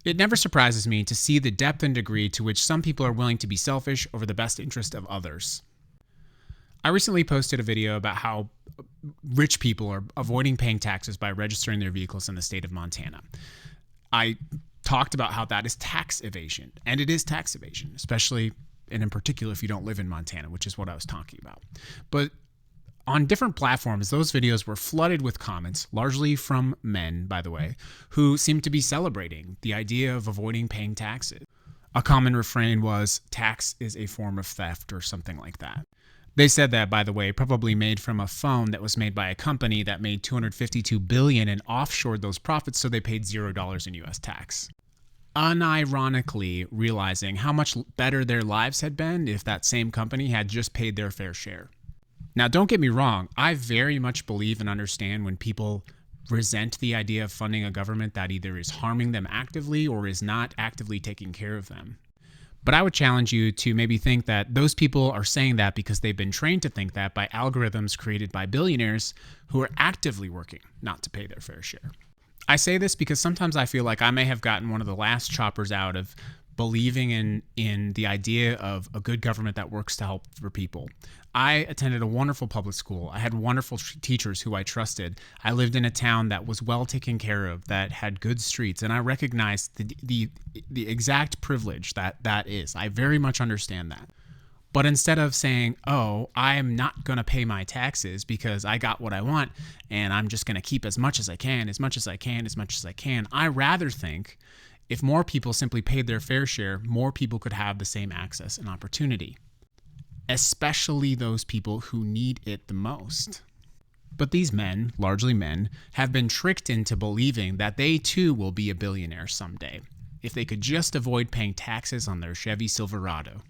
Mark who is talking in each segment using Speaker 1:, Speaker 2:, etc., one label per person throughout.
Speaker 1: It never surprises me to see the depth and degree to which some people are willing to be selfish over the best interest of others. I recently posted a video about how rich people are avoiding paying taxes by registering their vehicles in the state of Montana. I talked about how that is tax evasion, and it is tax evasion, especially and in particular if you don't live in Montana, which is what I was talking about. But on different platforms, those videos were flooded with comments, largely from men, by the way, who seemed to be celebrating the idea of avoiding paying taxes. A common refrain was, tax is a form of theft, or something like that. They said that, by the way, probably made from a phone that was made by a company that made $252 billion and offshored those profits, so they paid $0 in US tax. Unironically realizing how much better their lives had been if that same company had just paid their fair share. Now, don't get me wrong, I very much believe and understand when people resent the idea of funding a government that either is harming them actively or is not actively taking care of them. But I would challenge you to maybe think that those people are saying that because they've been trained to think that by algorithms created by billionaires who are actively working not to pay their fair share. I say this because sometimes I feel like I may have gotten one of the last choppers out of believing in the idea of a good government that works to help for people. I attended a wonderful public school. I had wonderful teachers who I trusted. I lived in a town that was well taken care of, that had good streets, and I recognized the exact privilege that is. I very much understand that. But instead of saying, oh, I am not going to pay my taxes because I got what I want and I'm just going to keep as much as I can, as much as I can, as much as I can, I rather think if more people simply paid their fair share, more people could have the same access and opportunity, especially those people who need it the most. But these men, largely men, have been tricked into believing that they too will be a billionaire someday if they could just avoid paying taxes on their Chevy Silverado.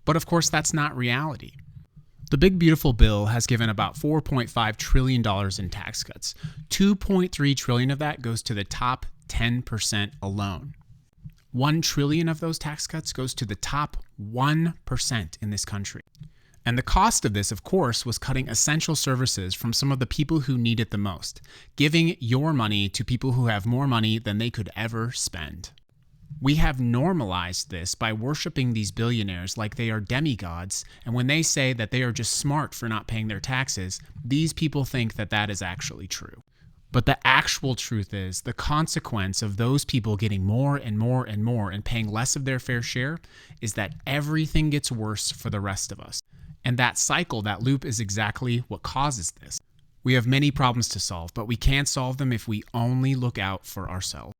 Speaker 1: But of course, that's not reality. The Big Beautiful Bill has given about $4.5 trillion in tax cuts. $2.3 trillion of that goes to the top 10% alone. $1 trillion of those tax cuts goes to the top 1% in this country. And the cost of this, of course, was cutting essential services from some of the people who need it the most, giving your money to people who have more money than they could ever spend. We have normalized this by worshiping these billionaires like they are demigods, and when they say that they are just smart for not paying their taxes, these people think that that is actually true. But the actual truth is the consequence of those people getting more and more and more and paying less of their fair share is that everything gets worse for the rest of us. And that cycle, that loop, is exactly what causes this. We have many problems to solve, but we can't solve them if we only look out for ourselves.